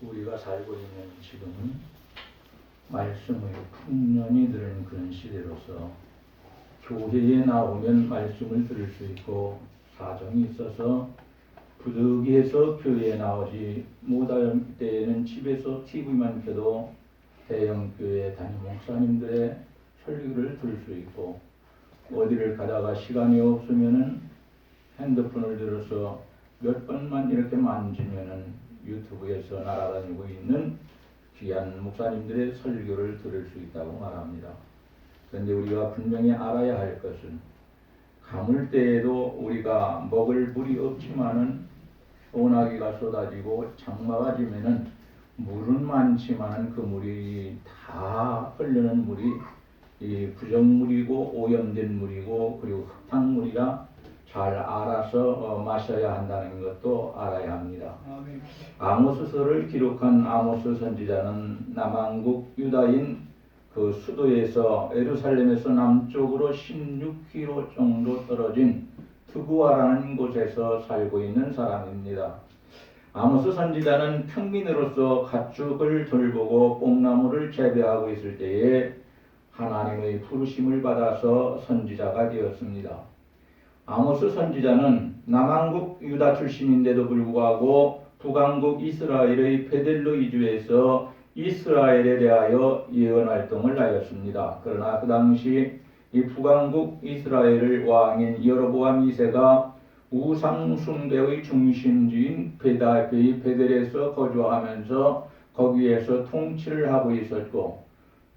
우리가 살고 있는 지금은 말씀의 풍년이 들은 그런 시대로서 교회에 나오면 말씀을 들을 수 있고 사정이 있어서 부득이해서 교회에 나오지 못할 때에는 집에서 TV만 켜도 대형교회 담임 목사님들의 설교를 들을 수 있고, 어디를 가다가 시간이 없으면은 핸드폰을 들어서 몇 번만 이렇게 만지면은 유튜브에서 날아다니고 있는 귀한 목사님들의 설교를 들을 수 있다고 말합니다. 그런데 우리가 분명히 알아야 할 것은, 가물 때에도 우리가 먹을 물이 없지만은 소나기가 쏟아지고 장마가 지면은 물은 많지만은 그 물이 다 흐르는 물이 이 부정물이고 오염된 물이고 그리고 흙탕물이라 잘 알아서 마셔야 한다는 것도 알아야 합니다. 아모스서를 기록한 아모스 선지자는 남한국 유다인 그 수도에서 예루살렘에서 남쪽으로 16km 정도 떨어진 트구아라는 곳에서 살고 있는 사람입니다. 아모스 선지자는 평민으로서 가축을 돌보고 뽕나무를 재배하고 있을 때에 하나님의 부르심을 받아서 선지자가 되었습니다. 아모스 선지자는 남한국 유다 출신인데도 불구하고 북한국 이스라엘의 베델로 이주해서 이스라엘에 대하여 예언 활동을 하였습니다. 그러나 그 당시 이 북한국 이스라엘의 왕인 여로보암 2세가 우상 숭배의 중심지인 베델에서 거주하면서 거기에서 통치를 하고 있었고,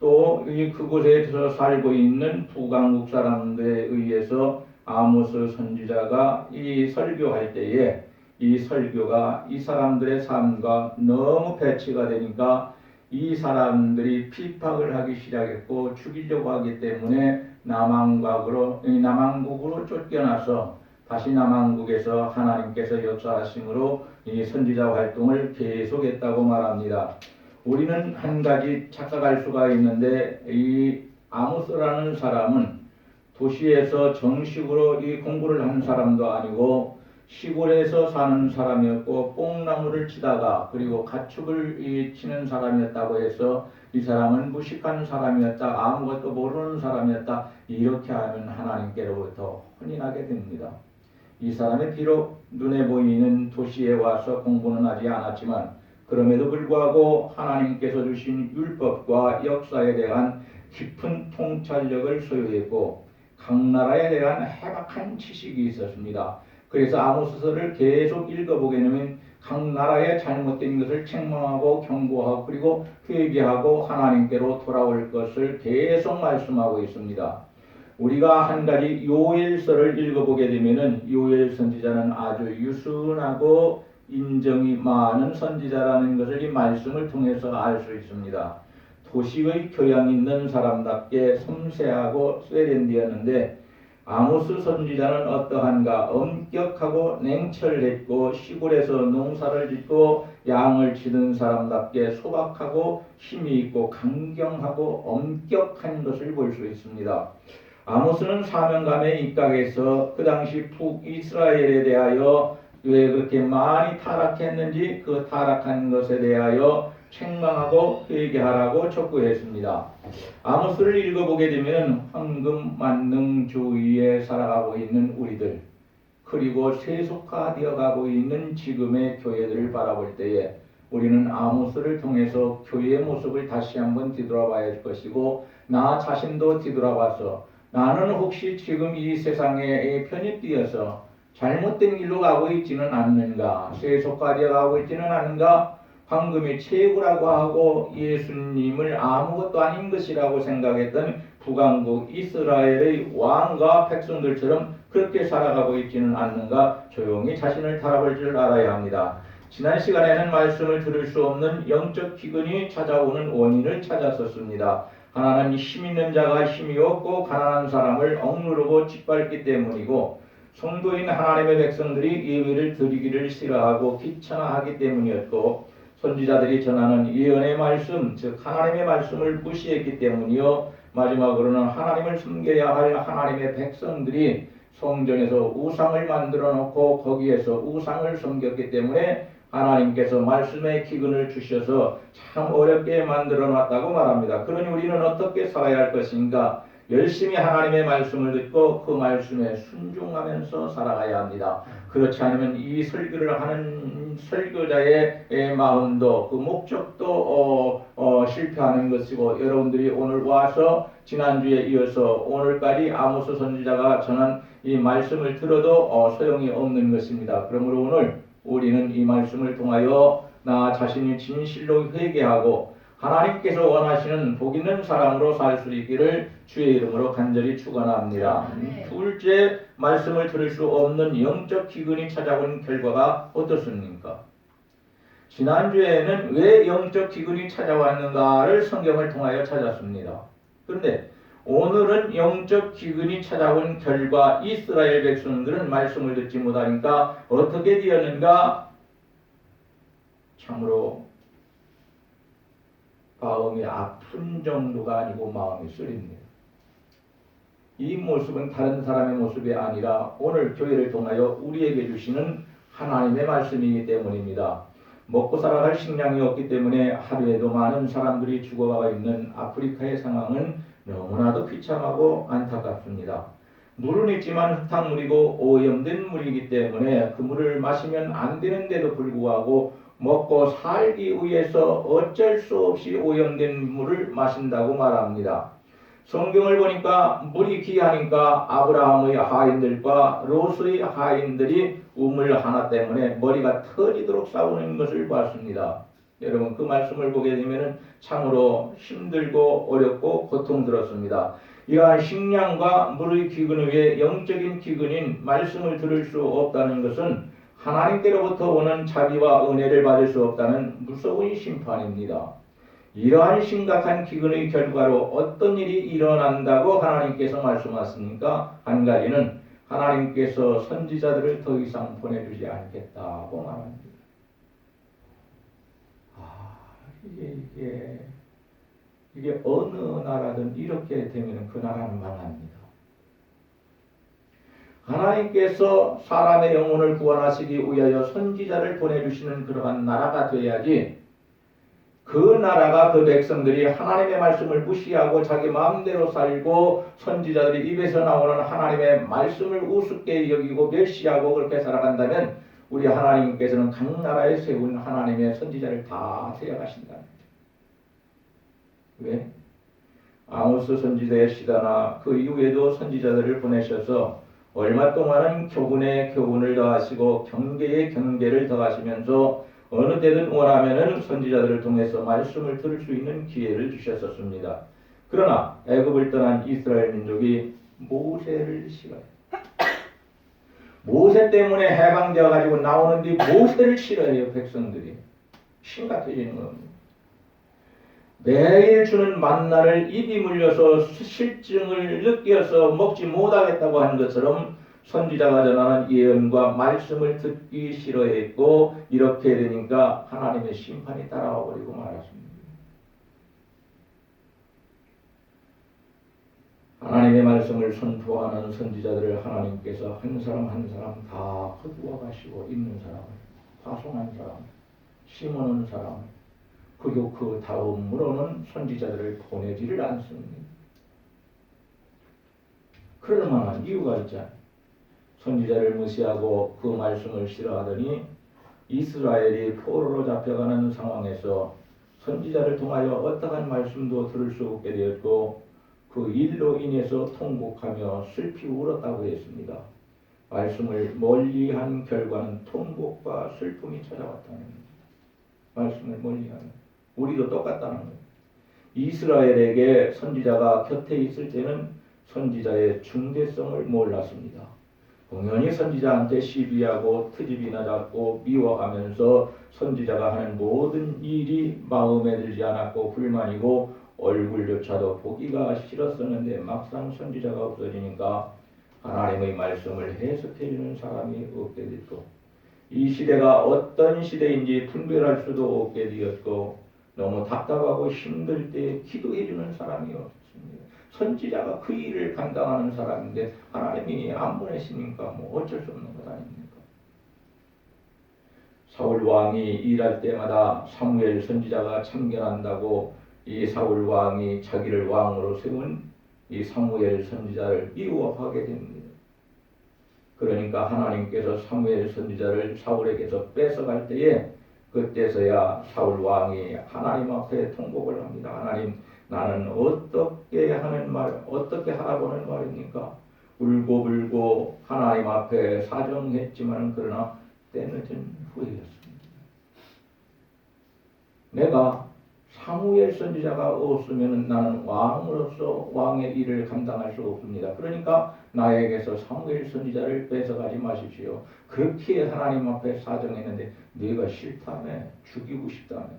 또 그곳에서 살고 있는 북한국 사람들에 의해서 아모스 선지자가 이 설교할 때에 이 설교가 이 사람들의 삶과 너무 배치가 되니까 이 사람들이 핍박을 하기 시작했고 죽이려고 하기 때문에 남한국으로 쫓겨나서 다시 남한국에서 하나님께서 역사하심으로 이 선지자 활동을 계속했다고 말합니다. 우리는 한 가지 착각할 수가 있는데, 이 아모스라는 사람은 도시에서 정식으로 이 공부를 한 사람도 아니고 시골에서 사는 사람이었고 뽕나무를 치다가 그리고 가축을 치는 사람이었다고 해서 이 사람은 무식한 사람이었다, 아무것도 모르는 사람이었다, 이렇게 하면 하나님께로부터 혼인하게 됩니다. 이 사람이 비록 눈에 보이는 도시에 와서 공부는 하지 않았지만 그럼에도 불구하고 하나님께서 주신 율법과 역사에 대한 깊은 통찰력을 소유했고 각 나라에 대한 해박한 지식이 있었습니다. 그래서 아모스서를 계속 읽어보게 되면 각 나라의 잘못된 것을 책망하고 경고하고 그리고 회개하고 하나님께로 돌아올 것을 계속 말씀하고 있습니다. 우리가 한 가지 요엘서를 읽어보게 되면은 요엘 선지자는 아주 유순하고 인정이 많은 선지자라는 것을 이 말씀을 통해서 알 수 있습니다. 도시의 교양 있는 사람답게 섬세하고 세련되었는데 아모스 선지자는 어떠한가 엄격하고 냉철했고 시골에서 농사를 짓고 양을 치는 사람답게 소박하고 힘이 있고 강경하고 엄격한 것을 볼 수 있습니다. 아모스는 사명감에 입각해서 그 당시 북이스라엘에 대하여 왜 그렇게 많이 타락했는지 그 타락한 것에 대하여 책망하고 회개하라고 촉구했습니다. 아모스를 읽어보게 되면 황금 만능주의에 살아가고 있는 우리들, 그리고 세속화되어 가고 있는 지금의 교회들을 바라볼 때에 우리는 아모스를 통해서 교회의 모습을 다시 한번 뒤돌아봐야 할 것이고, 나 자신도 뒤돌아봐서 나는 혹시 지금 이 세상에 편입되어서 잘못된 길로 가고 있지는 않는가, 세속화되어 가고 있지는 않은가, 황금이 최고라고 하고 예수님을 아무것도 아닌 것이라고 생각했던 북한국 이스라엘의 왕과 백성들처럼 그렇게 살아가고 있지는 않는가, 조용히 자신을 돌아볼 줄 알아야 합니다. 지난 시간에는 말씀을 들을 수 없는 영적 기근이 찾아오는 원인을 찾았었습니다. 하나는 힘 있는 자가 힘이 없고 가난한 사람을 억누르고 짓밟기 때문이고, 성도인 하나님의 백성들이 예배를 드리기를 싫어하고 귀찮아하기 때문이었고, 선지자들이 전하는 예언의 말씀, 즉 하나님의 말씀을 무시했기 때문이요, 마지막으로는 하나님을 섬겨야 할 하나님의 백성들이 성전에서 우상을 만들어 놓고 거기에서 우상을 섬겼기 때문에 하나님께서 말씀의 기근을 주셔서 참 어렵게 만들어 놨다고 말합니다. 그러니 우리는 어떻게 살아야 할 것인가? 열심히 하나님의 말씀을 듣고 그 말씀에 순종하면서 살아가야 합니다. 그렇지 않으면 이 설교를 하는 설교자의 마음도 그 목적도 실패하는 것이고, 여러분들이 오늘 와서 지난주에 이어서 오늘까지 아모스 선지자가 전한 이 말씀을 들어도 소용이 없는 것입니다. 그러므로 오늘 우리는 이 말씀을 통하여 나 자신이 진실로 회개하고 하나님께서 원하시는 복 있는 사람으로 살 수 있기를 주의 이름으로 간절히 축원합니다. 둘째, 말씀을 들을 수 없는 영적 기근이 찾아온 결과가 어떻습니까? 지난주에는 왜 영적 기근이 찾아왔는가를 성경을 통하여 찾았습니다. 그런데 오늘은 영적 기근이 찾아온 결과 이스라엘 백성들은 말씀을 듣지 못하니까 어떻게 되었는가? 참으로 마음이 아픈 정도가 아니고 마음이 쓰립니다. 이 모습은 다른 사람의 모습이 아니라 오늘 교회를 통하여 우리에게 주시는 하나님의 말씀이기 때문입니다. 먹고 살아갈 식량이 없기 때문에 하루에도 많은 사람들이 죽어가고 있는 아프리카의 상황은 너무나도 비참하고 안타깝습니다. 물은 있지만 흙탕물이고 오염된 물이기 때문에 그 물을 마시면 안 되는데도 불구하고 먹고 살기 위해서 어쩔 수 없이 오염된 물을 마신다고 말합니다. 성경을 보니까 물이 귀하니까 아브라함의 하인들과 롯의 하인들이 우물 하나 때문에 머리가 터지도록 싸우는 것을 봤습니다. 여러분, 그 말씀을 보게 되면 참으로 힘들고 어렵고 고통스럽습니다. 이러한 식량과 물의 기근 외에 영적인 기근인 말씀을 들을 수 없다는 것은 하나님께로부터 오는 자비와 은혜를 받을 수 없다는 무서운 심판입니다. 이러한 심각한 기근의 결과로 어떤 일이 일어난다고 하나님께서 말씀하십니까? 한 가지는 하나님께서 선지자들을 더 이상 보내주지 않겠다고 말합니다. 이게 어느 나라든 이렇게 되면 그 나라는 망합니다. 하나님께서 사람의 영혼을 구원하시기 위하여 선지자를 보내주시는 그러한 나라가 되어야지, 그 나라가 그 백성들이 하나님의 말씀을 무시하고 자기 마음대로 살고 선지자들이 입에서 나오는 하나님의 말씀을 우습게 여기고 멸시하고 그렇게 살아간다면 우리 하나님께서는 각 나라에 세운 하나님의 선지자를 다 데려가신답니다. 왜? 아모스 선지자의 시대나 그 이후에도 선지자들을 보내셔서 얼마 동안은 교훈에 교훈을 더하시고 경계에 경계를 더하시면서 어느 때든 원하면은 선지자들을 통해서 말씀을 들을 수 있는 기회를 주셨었습니다. 그러나 애굽을 떠난 이스라엘 민족이 모세를 싫어해요. 모세 때문에 해방되어 가지고 나오는데 모세를 싫어해요. 백성들이 심각해지는 겁니다. 매일 주는 만나를 입이 물려서 실증을 느껴서 먹지 못하겠다고 하는 것처럼 선지자가 전하는 예언과 말씀을 듣기 싫어했고, 이렇게 되니까 하나님의 심판이 따라와 버리고 말았습니다. 하나님의 말씀을 선포하는 선지자들을 하나님께서 한 사람 한 사람 다 거두어 가시고, 있는 사람을, 파송한 사람을, 심어놓은 사람을, 그리고 그 다음으로는 선지자들을 보내지를 않습니다. 그럴 만한 이유가 있잖아요. 선지자를 무시하고 그 말씀을 싫어하더니 이스라엘이 포로로 잡혀가는 상황에서 선지자를 통하여 어떠한 말씀도 들을 수 없게 되었고, 그 일로 인해서 통곡하며 슬피 울었다고 했습니다. 말씀을 멀리한 결과는 통곡과 슬픔이 찾아왔다는 겁니다. 말씀을 멀리하는, 우리도 똑같다는 거예요. 이스라엘에게 선지자가 곁에 있을 때는 선지자의 중대성을 몰랐습니다. 공연히 선지자한테 시비하고 트집이나 잡고 미워하면서 선지자가 하는 모든 일이 마음에 들지 않았고 불만이고 얼굴조차도 보기가 싫었었는데, 막상 선지자가 없어지니까 하나님의 말씀을 해석해주는 사람이 없게 됐고, 이 시대가 어떤 시대인지 분별할 수도 없게 되었고, 너무 답답하고 힘들 때 기도해주는 사람이 없습니다. 선지자가 그 일을 감당하는 사람인데 하나님이 안 보내시니까 뭐 어쩔 수 없는 것 아닙니까? 사울 왕이 일할 때마다 사무엘 선지자가 참견한다고 이 사울 왕이 자기를 왕으로 세운 이 사무엘 선지자를 미워하게 됩니다. 그러니까 하나님께서 사무엘 선지자를 사울에게서 뺏어갈 때에 그때서야 사울 왕이 하나님 앞에 통곡을 합니다. 하나님, 나는 어떻게 하라고는 말입니까? 울고불고 하나님 앞에 사정했지만 그러나 때늦은 후회였습니다. 내가 사무엘 선지자가 없으면 나는 왕으로서 왕의 일을 감당할 수 없습니다. 그러니까 나에게서 사무엘 선지자를 뺏어가지 마십시오. 그렇게 하나님 앞에 사정했는데 네가 싫다며, 죽이고 싶다며.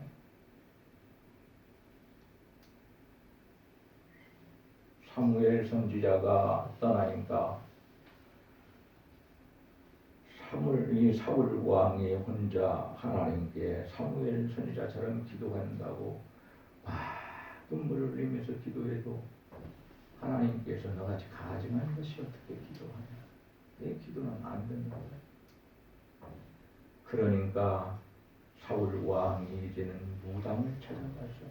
사무엘 선지자가 떠나니까 사울 왕이 혼자 하나님께 사무엘 선지자처럼 기도한다고 눈물을 흘리면서 기도해도 하나님께서 너같이 가증한 것이 어떻게 기도하냐, 내 기도는 안 된다. 그러니까 사울 왕이 이제는 무당을 찾아가서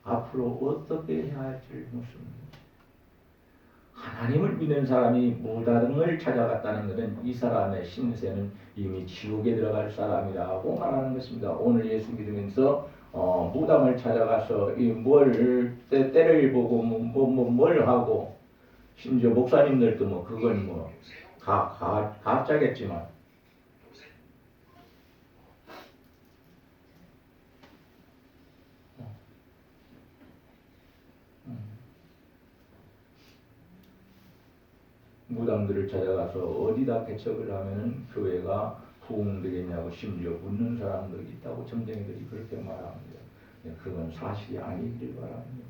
앞으로 어떻게 해야 할지를 묻습니다. 하나님을 믿는 사람이 무당을 찾아갔다는 것은 이 사람의 신세는 이미 지옥에 들어갈 사람이라고 말하는 것입니다. 오늘 예수 믿으면서 무당을 찾아가서 때를 보고 뭘 하고, 심지어 목사님들도 그건 가짜겠지만 무당들을 찾아가서 어디다 개척을 하면은 교회가 부흥되겠냐고 심지어 묻는 사람들이 있다고 점쟁이들이 그렇게 말합니다. 그건 사실이 아니길 바랍니다.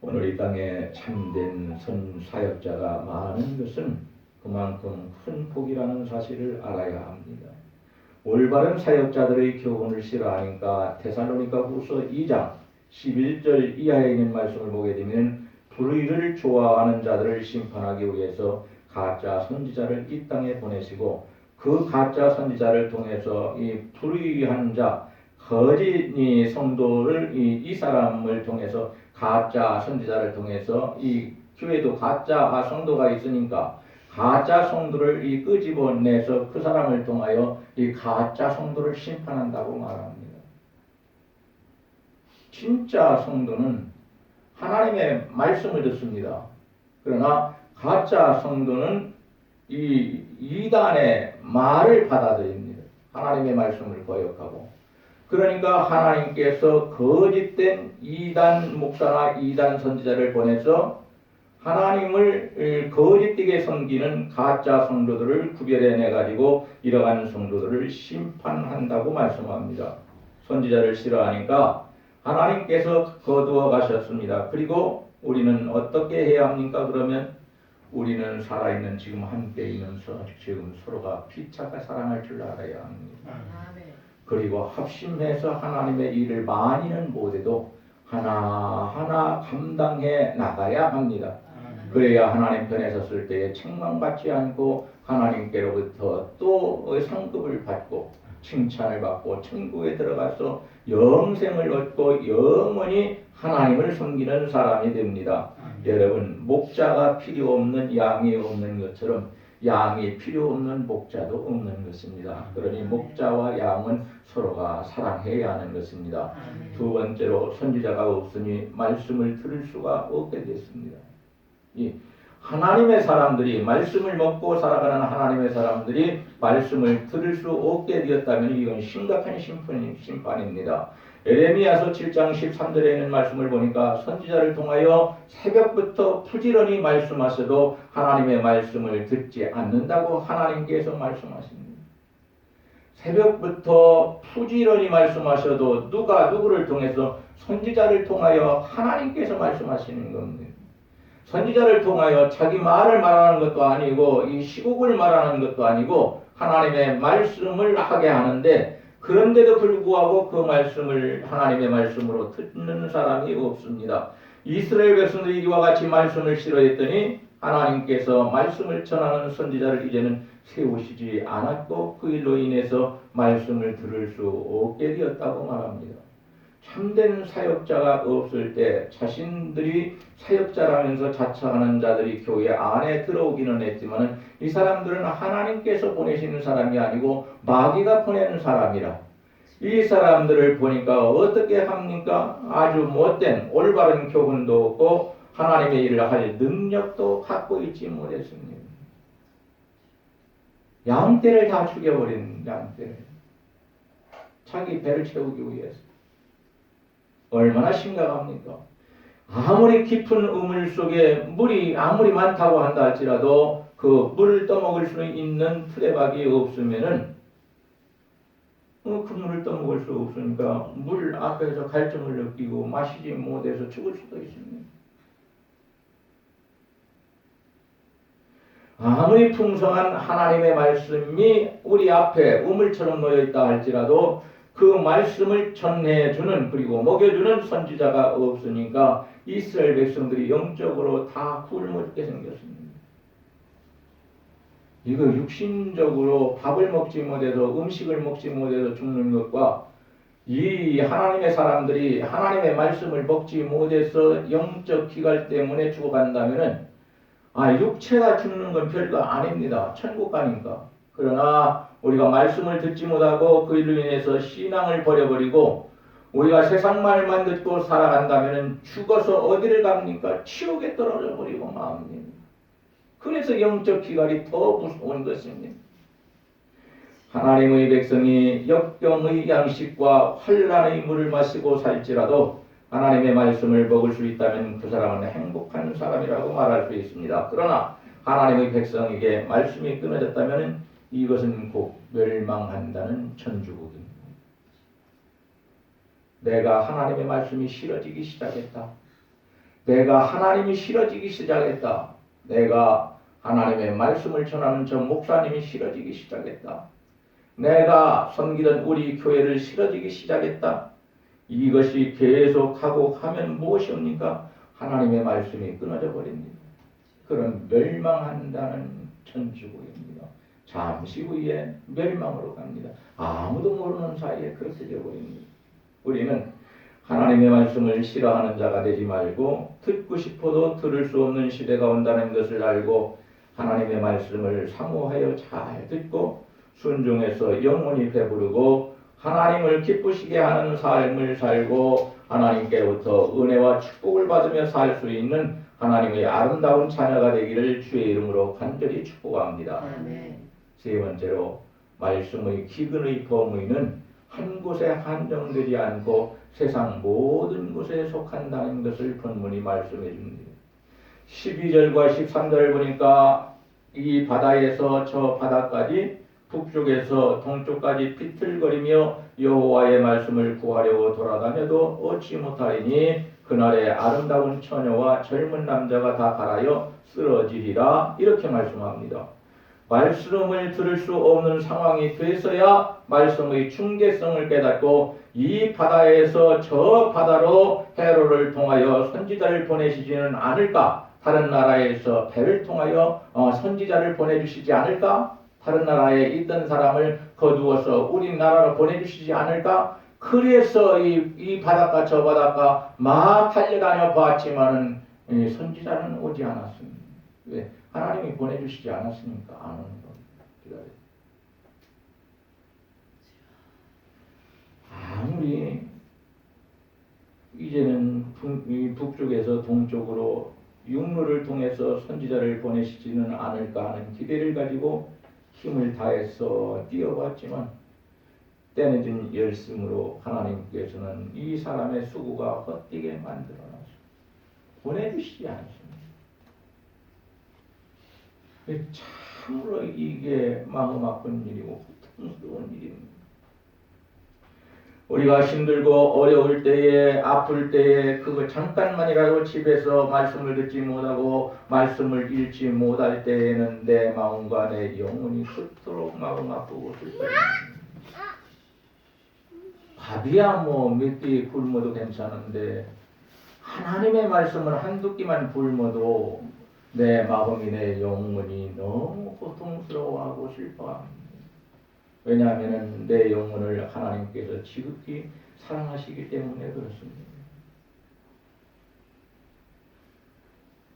오늘 이 땅에 참된 선사역자가 많은 것은 그만큼 큰 복이라는 사실을 알아야 합니다. 올바른 사역자들의 교훈을 싫어하니까 데살로니가후서 2장 11절 이하에 있는 말씀을 보게 되면 불의를 좋아하는 자들을 심판하기 위해서 가짜 선지자를 이 땅에 보내시고 그 가짜 선지자를 통해서 이 불의한 자, 거짓 성도를 이 사람을 통해서 가짜 선지자를 통해서 이 교회도 가짜 성도가 있으니까 가짜 성도를 끄집어내서 그 사람을 통하여 이 가짜 성도를 심판한다고 말합니다. 진짜 성도는 하나님의 말씀을 듣습니다. 그러나 가짜 성도는 이 이단의 말을 받아들입니다. 하나님의 말씀을 거역하고. 그러니까 하나님께서 거짓된 이단 목사나 이단 선지자를 보내서 하나님을 거짓되게 섬기는 가짜 성도들을 구별해내 가지고 이러한 성도들을 심판한다고 말씀합니다. 선지자를 싫어하니까 하나님께서 거두어 가셨습니다. 그리고 우리는 어떻게 해야 합니까? 그러면 우리는 살아있는 지금 함께 있으면서 지금 서로가 피차가 사랑할 줄 알아야 합니다. 그리고 합심해서 하나님의 일을 많이는 못해도 하나하나 감당해 나가야 합니다. 그래야 하나님 편에 섰을 때에 책망받지 않고 하나님께로부터 또 상급을 받고 칭찬을 받고 천국에 들어가서 영생을 얻고 영원히 하나님을 섬기는 사람이 됩니다. 여러분, 목자가 필요 없는 양이 없는 것처럼 양이 필요 없는 목자도 없는 것입니다. 그러니 목자와 양은 서로가 사랑해야 하는 것입니다. 두 번째로 선지자가 없으니 말씀을 들을 수가 없게 됐습니다. 이 하나님의 사람들이 말씀을 먹고 살아가는 하나님의 사람들이 말씀을 들을 수 없게 되었다면 이건 심각한 심판입니다. 에레미야서 7장 13절에 있는 말씀을 보니까 선지자를 통하여 새벽부터 부지런히 말씀하셔도 하나님의 말씀을 듣지 않는다고 하나님께서 말씀하십니다. 새벽부터 부지런히 말씀하셔도 누가 누구를 통해서 선지자를 통하여 하나님께서 말씀하시는 겁니다. 선지자를 통하여 자기 말을 말하는 것도 아니고 이 시국을 말하는 것도 아니고 하나님의 말씀을 하게 하는데 그런데도 불구하고 그 말씀을 하나님의 말씀으로 듣는 사람이 없습니다. 이스라엘 백성들이 이와 같이 말씀을 싫어했더니 하나님께서 말씀을 전하는 선지자를 이제는 세우시지 않았고 그 일로 인해서 말씀을 들을 수 없게 되었다고 말합니다. 참된 사역자가 없을 때 자신들이 사역자라면서 자처하는 자들이 교회 안에 들어오기는 했지만 이 사람들은 하나님께서 보내시는 사람이 아니고 마귀가 보내는 사람이라. 이 사람들을 보니까 어떻게 합니까? 아주 못된 올바른 교훈도 없고 하나님의 일을 할 능력도 갖고 있지 못했습니다. 양떼를 다 죽여버린 양떼를 자기 배를 채우기 위해서. 얼마나 심각합니까? 아무리 깊은 우물 속에 물이 아무리 많다고 한다 할지라도 그 물을 떠먹을 수 있는 트레박이 없으면은 그 물을 떠먹을 수 없으니까 물 앞에서 갈증을 느끼고 마시지 못해서 죽을 수도 있습니다. 아무리 풍성한 하나님의 말씀이 우리 앞에 우물처럼 놓여 있다 할지라도 그 말씀을 전해주는 그리고 먹여주는 선지자가 없으니까 이스라엘 백성들이 영적으로 다 굶어 죽게 생겼습니다. 이거 육신적으로 밥을 먹지 못해서 음식을 먹지 못해서 죽는 것과 이 하나님의 사람들이 하나님의 말씀을 먹지 못해서 영적 기갈 때문에 죽어간다면은 육체가 죽는 건 별거 아닙니다. 천국 가니까. 그러나 우리가 말씀을 듣지 못하고 그 일로 인해서 신앙을 버려버리고 우리가 세상 말만 듣고 살아간다면 죽어서 어디를 갑니까? 지옥에 떨어져 버리고 마음입니다. 그래서 영적 기갈이 더 무서운 것입니다. 하나님의 백성이 역경의 양식과 환난의 물을 마시고 살지라도 하나님의 말씀을 먹을 수 있다면 그 사람은 행복한 사람이라고 말할 수 있습니다. 그러나 하나님의 백성에게 말씀이 끊어졌다면 이것은 곧 멸망한다는 천주국입니다. 내가 하나님의 말씀이 싫어지기 시작했다. 내가 하나님이 싫어지기 시작했다. 내가 하나님의 말씀을 전하는 저 목사님이 싫어지기 시작했다. 내가 섬기던 우리 교회를 싫어지기 시작했다. 이것이 계속하고 가면 무엇이옵니까? 하나님의 말씀이 끊어져 버립니다. 그럼 멸망한다는 천주국입니다. 잠시 후에 멸망으로 갑니다. 아무도 모르는 사이에 그렇게 되어버립니다. 우리는 하나님의 말씀을 싫어하는 자가 되지 말고 듣고 싶어도 들을 수 없는 시대가 온다는 것을 알고 하나님의 말씀을 사모하여 잘 듣고 순종해서 영원히 배부르고 하나님을 기쁘시게 하는 삶을 살고 하나님께로부터 은혜와 축복을 받으며 살 수 있는 하나님의 아름다운 자녀가 되기를 주의 이름으로 간절히 축복합니다. 아멘. 세 번째로 말씀의 기근의 범위는 한 곳에 한정되지 않고 세상 모든 곳에 속한다는 것을 본문이 말씀해 줍니다. 12절과 13절을 보니까 이 바다에서 저 바다까지 북쪽에서 동쪽까지 비틀거리며 여호와의 말씀을 구하려고 돌아다녀도 얻지 못하리니 그날에 아름다운 처녀와 젊은 남자가 다 갈아여 쓰러지리라. 이렇게 말씀합니다. 말씀을 들을 수 없는 상황이 돼서야 말씀의 중대성을 깨닫고 이 바다에서 저 바다로 해로를 통하여 선지자를 보내시지는 않을까? 다른 나라에서 배를 통하여 선지자를 보내주시지 않을까? 다른 나라에 있던 사람을 거두어서 우리나라로 보내주시지 않을까? 그래서 이 바닷가 저 바닷가 막 달려다녀 봤지만은 선지자는 오지 않았습니다. 왜? 하나님이 보내주시지 않았으니까 안 오는 겁니다. 아무리 이제는 북쪽에서 동쪽으로 육로를 통해서 선지자를 보내시지는 않을까 하는 기대를 가지고 힘을 다해서 뛰어봤지만 떼내진 열심으로 하나님께서는 이 사람의 수고가 헛되게 만들어놨습니다. 보내주시지 않습니다. 참으로 이게 마음 아픈 일이고 고통스러운 일입니다. 우리가 힘들고 어려울 때에 아플 때에 그거 잠깐만이라도 집에서 말씀을 듣지 못하고 말씀을 읽지 못할 때에는 내 마음과 내 영혼이 그토록 마음 아프고 슬퍼집니다. 밥이야 몇 끼 굶어도 괜찮은데 하나님의 말씀을 한두 끼만 굶어도 내 마음이 내 영혼이 너무 고통스러워하고 슬퍼합니다. 왜냐하면 내 영혼을 하나님께서 지극히 사랑하시기 때문에 그렇습니다.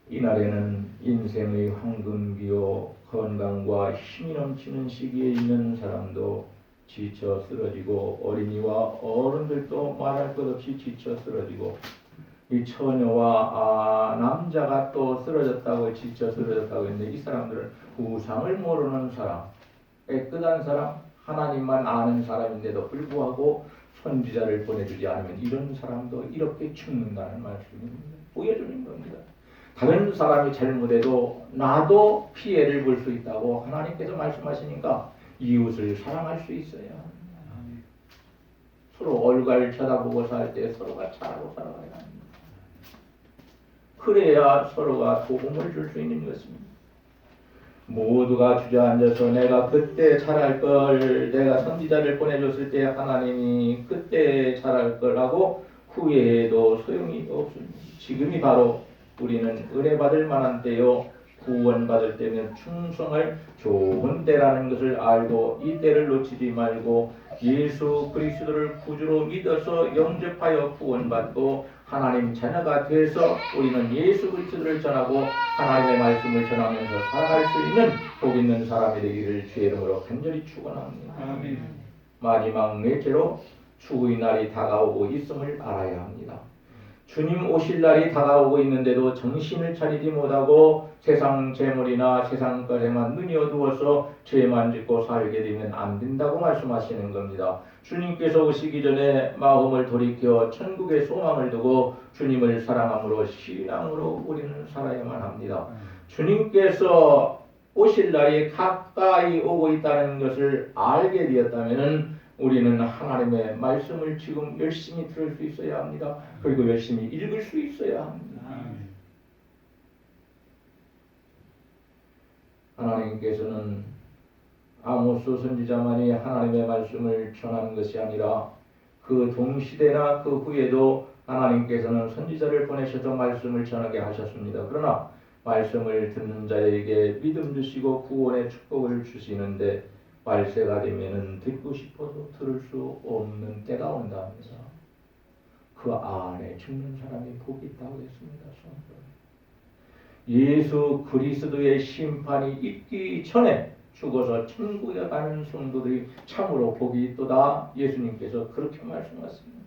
이날에는 인생의 황금기요 건강과 힘이 넘치는 시기에 있는 사람도 지쳐 쓰러지고 어린이와 어른들도 말할 것 없이 지쳐 쓰러지고 이 처녀와 남자가 또 쓰러졌다고 지쳐 쓰러졌다고 했는데 이 사람들은 우상을 모르는 사람, 깨끗한 사람, 하나님만 아는 사람인데도 불구하고 선지자를 보내주지 않으면 이런 사람도 이렇게 죽는다는 말씀입니다. 보여주는 겁니다. 다른 사람이 잘못해도 나도 피해를 볼 수 있다고 하나님께서 말씀하시니까 이웃을 사랑할 수 있어야 합니다. 서로 얼굴 쳐다보고 살 때 서로가 잘하고 살아가야 합니다. 그래야 서로가 도움을 줄 수 있는 것입니다. 모두가 주저앉아서 내가 그때 잘할 걸, 내가 선지자를 보내줬을 때 하나님이 그때 잘할 거라고 후회해도 소용이 없습니다. 지금이 바로 우리는 은혜 받을 만한 때요, 구원받을 때면 충성할 좋은 때라는 것을 알고 이 때를 놓치지 말고 예수 그리스도를 구주로 믿어서 영접하여 구원받고 하나님 자녀가 돼서 우리는 예수 그리스도를 전하고 하나님의 말씀을 전하면서 살아갈 수 있는 복 있는 사람이 되기를 주의 이름으로 간절히 축원합니다. 아멘. 마지막 넷째로 주의 날이 다가오고 있음을 알아야 합니다. 주님 오실 날이 다가오고 있는데도 정신을 차리지 못하고 세상 재물이나 세상 것에만 눈이 어두워서 죄만 짓고 살게 되면 안 된다고 말씀하시는 겁니다. 주님께서 오시기 전에 마음을 돌이켜 천국의 소망을 두고 주님을 사랑함으로 신앙으로 우리는 살아야만 합니다. 주님께서 오실 날이 가까이 오고 있다는 것을 알게 되었다면 우리는 하나님의 말씀을 지금 열심히 들을 수 있어야 합니다. 그리고 열심히 읽을 수 있어야 합니다. 하나님께서는 아모스 선지자만이 하나님의 말씀을 전한 것이 아니라 그 동시대나 그 후에도 하나님께서는 선지자를 보내셔서 말씀을 전하게 하셨습니다. 그러나 말씀을 듣는 자에게 믿음 주시고 구원의 축복을 주시는데 말세가 되면은 듣고 싶어도 들을 수 없는 때가 온답니다. 그 안에 죽는 사람이 복이 있다고 했습니다. 예수 그리스도의 심판이 있기 전에 죽어서 천국에 가는 성도들이 참으로 복이 있도다. 예수님께서 그렇게 말씀하셨습니다.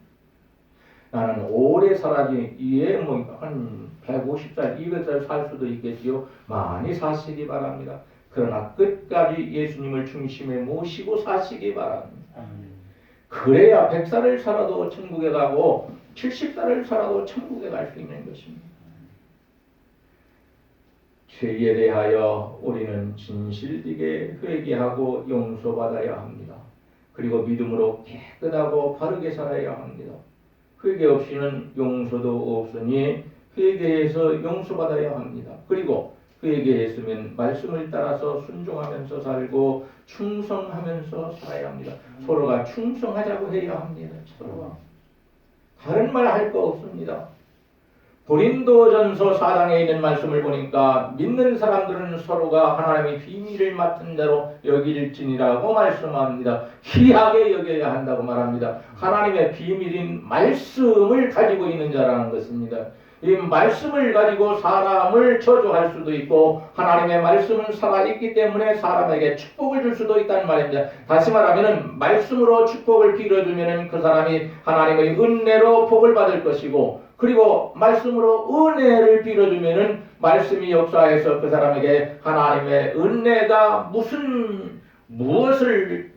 나는 오래 살아지 이에 한 150살, 200살 살 수도 있겠지요. 많이 사시기 바랍니다. 그러나 끝까지 예수님을 중심에 모시고 사시기 바랍니다. 그래야 100살을 살아도 천국에 가고 70살을 살아도 천국에 갈 수 있는 것입니다. 죄에 대하여 우리는 진실되게 회개하고 용서받아야 합니다. 그리고 믿음으로 깨끗하고 바르게 살아야 합니다. 회개 없이는 용서도 없으니 회개해서 용서받아야 합니다. 그리고 회개했으면 말씀을 따라서 순종하면서 살고 충성하면서 살아야 합니다. 서로가 충성하자고 해야 합니다. 서로가 다른 말 할 거 없습니다. 고린도전서 4장에 있는 말씀을 보니까 믿는 사람들은 서로가 하나님의 비밀을 맡은 자로 여길지니라고 말씀합니다. 귀하게 여겨야 한다고 말합니다. 하나님의 비밀인 말씀을 가지고 있는 자라는 것입니다. 이 말씀을 가지고 사람을 저주할 수도 있고 하나님의 말씀은 살아있기 때문에 사람에게 축복을 줄 수도 있다는 말입니다. 다시 말하면 말씀으로 축복을 빌어주면 그 사람이 하나님의 은혜로 복을 받을 것이고 그리고 말씀으로 은혜를 빌어주면 말씀이 역사해서 그 사람에게 하나님의 은혜가 무엇을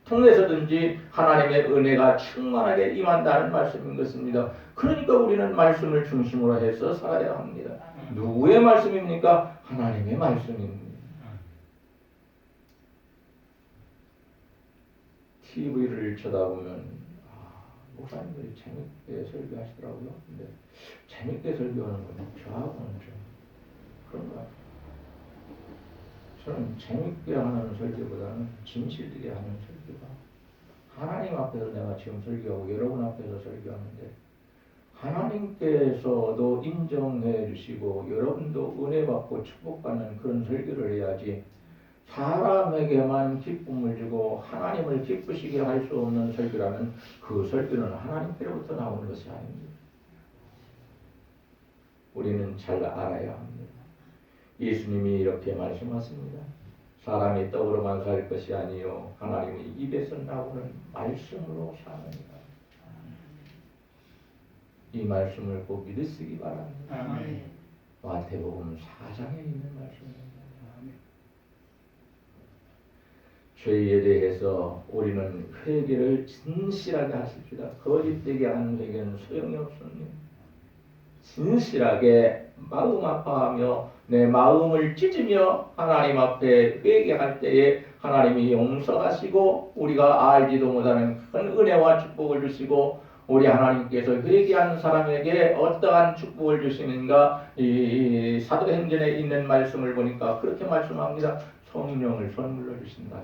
통해서든지 하나님의 은혜가 충만하게 임한다는 말씀인 것입니다. 그러니까 우리는 말씀을 중심으로 해서 살아야 합니다. 누구의 말씀입니까? 하나님의 말씀입니다. TV를 쳐다보면 목사님들이 재밌게 설교하시더라고요. 근데 재밌게 설교하는 건 저하고는 좀 그런 것 같아요. 저는 재밌게 하는 설교보다는 진실되게 하는 설교가 하나님 앞에서 내가 지금 설교하고 여러분 앞에서 설교하는데 하나님께서도 인정해 주시고 여러분도 은혜 받고 축복받는 그런 설교를 해야지 사람에게만 기쁨을 주고 하나님을 기쁘시게 할 수 없는 설교라면 그 설교는 하나님께로부터 나오는 것이 아닙니다. 우리는 잘 알아야 합니다. 예수님이 이렇게 말씀하십니다. 사람이 떡으로만 살 것이 아니요 하나님의 입에서 나오는 말씀으로 사느니라. 이 말씀을 꼭 믿으시기 바랍니다. 아멘. 마태복음 4장에 있는 말씀입니다. 죄에 대해서 우리는 회개를 진실하게 하십시다. 거짓되게 하는 회개는 소용이 없습니다. 진실하게 마음 아파하며 내 마음을 찢으며 하나님 앞에 회개할 때에 하나님이 용서하시고 우리가 알지도 못하는 큰 은혜와 축복을 주시고 우리 하나님께서 회개하는 사람에게 어떠한 축복을 주시는가 이 사도행전에 있는 말씀을 보니까 그렇게 말씀합니다. 성령을 선물로 주신다.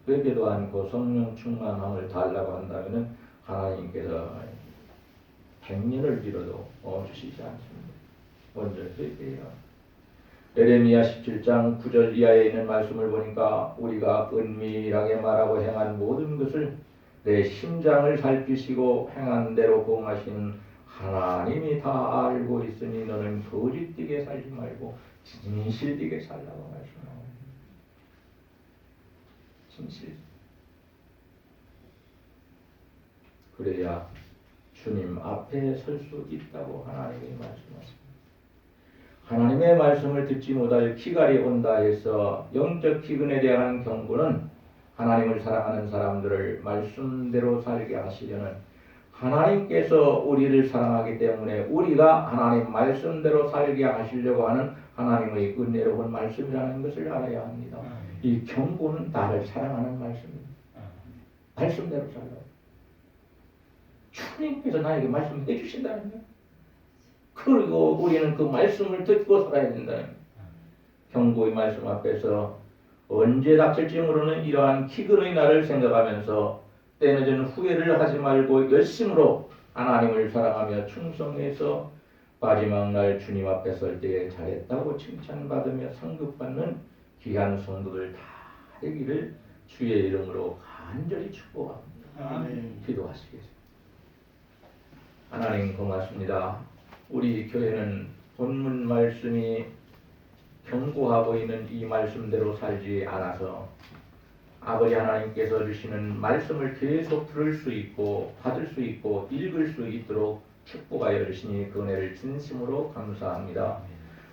회개도 않고 성령 충만함을 달라고 한다면 하나님께서 100년을 빌어도 주시지 않습니다. 먼저 회개해야. 예레미야 17장 9절 이하에 있는 말씀을 보니까 우리가 은밀하게 말하고 행한 모든 것을 내 심장을 살피시고 행한 대로 봉하시는 하나님이 다 알고 있으니 너는 거짓되게 살지 말고 진실되게 살라고 말씀합니다. 진실. 그래야 주님 앞에 설 수 있다고 하나님이 말씀하십니다. 하나님의 말씀을 듣지 못할 기갈이 온다 해서 영적 기근에 대한 경고는 하나님을 사랑하는 사람들을 말씀대로 살게 하시려는 하나님께서 우리를 사랑하기 때문에 우리가 하나님 말씀대로 살게 하시려고 하는 하나님의 은혜로운 말씀이라는 것을 알아야 합니다. 이 경고는 나를 사랑하는 말씀입니다. 말씀대로 살라고. 주님께서 나에게 말씀해 주신다는 거예요. 그리고 우리는 그 말씀을 듣고 살아야 된다는 거예요. 경고의 말씀 앞에서 언제 닥칠지 모르는 이러한 기근의 날을 생각하면서 때늦은 후회를 하지 말고 열심으로 하나님을 사랑하며 충성해서 마지막 날 주님 앞에 설 때에 잘했다고 칭찬받으며 상급받는 귀한 성도들 다 되기를 주의 이름으로 간절히 축복합니다. 아멘. 기도하시겠습니다. 하나님 고맙습니다. 우리 교회는 본문 말씀이 경고하고 있는 이 말씀대로 살지 않아서 아버지 하나님께서 주시는 말씀을 계속 들을 수 있고 받을 수 있고 읽을 수 있도록 축복하여 주시니 그 은혜를 진심으로 감사합니다.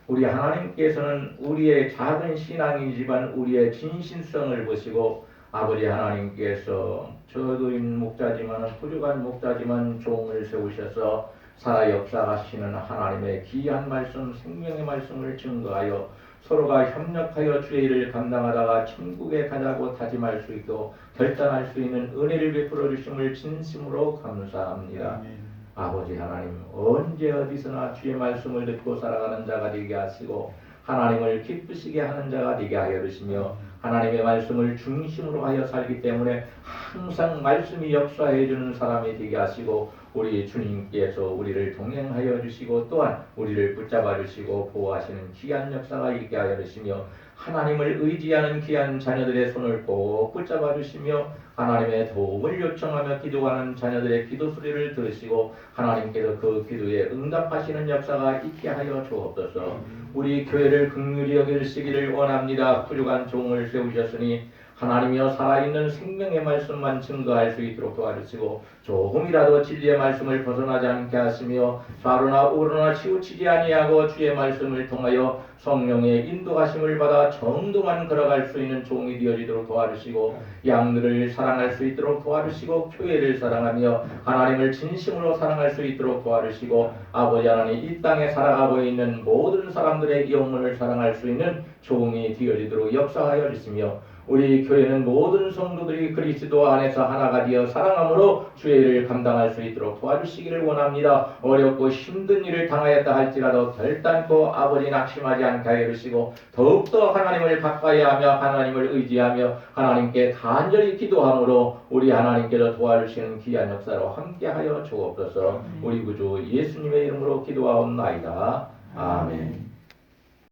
우리 하나님께서는 우리의 작은 신앙이지만 우리의 진실성을 보시고 아버지 하나님께서 저도인 목자지만 부족한 목자지만 종을 세우셔서 살아 역사하시는 하나님의 귀한 말씀 생명의 말씀을 증거하여 서로가 협력하여 주의 일을 감당하다가 천국에 가자고 다짐할 수 있고 결단할 수 있는 은혜를 베풀어 주심을 진심으로 감사합니다. 아멘. 아버지 하나님 언제 어디서나 주의 말씀을 듣고 살아가는 자가 되게 하시고 하나님을 기쁘시게 하는 자가 되게 하여 주시며 하나님의 말씀을 중심으로 하여 살기 때문에 항상 말씀이 역사해 주는 사람이 되게 하시고 우리 주님께서 우리를 동행하여 주시고 또한 우리를 붙잡아 주시고 보호하시는 귀한 역사가 있게 하여 주시며 하나님을 의지하는 귀한 자녀들의 손을 꼭 붙잡아 주시며 하나님의 도움을 요청하며 기도하는 자녀들의 기도 소리를 들으시고 하나님께서 그 기도에 응답하시는 역사가 있게 하여 주옵소서. 우리 교회를 긍휼히 여기시기를 원합니다. 훌륭한 종을 세우셨으니 하나님이여 살아있는 생명의 말씀만 증거할 수 있도록 도와주시고 조금이라도 진리의 말씀을 벗어나지 않게 하시며 좌로나 우로나 치우치지 아니하고 주의 말씀을 통하여 성령의 인도하심을 받아 정도만 걸어갈 수 있는 종이 되어지도록 도와주시고 양들을 사랑할 수 있도록 도와주시고 교회를 사랑하며 하나님을 진심으로 사랑할 수 있도록 도와주시고 아버지 하나님 이 땅에 살아가고 있는 모든 사람들의 영혼을 사랑할 수 있는 종이 되어지도록 역사하여 주시며 우리 교회는 모든 성도들이 그리스도 안에서 하나가 되어 사랑함으로 주의 일을 감당할 수 있도록 도와주시기를 원합니다. 어렵고 힘든 일을 당하였다 할지라도 결단코 아버지 낙심하지 않게 하여 주시고 더욱더 하나님을 가까이하며 하나님을 의지하며 하나님께 간절히 기도함으로 우리 하나님께서 도와주시는 귀한 역사로 함께하여 주옵소서. 우리 구주 예수님의 이름으로 기도하옵나이다. 아멘.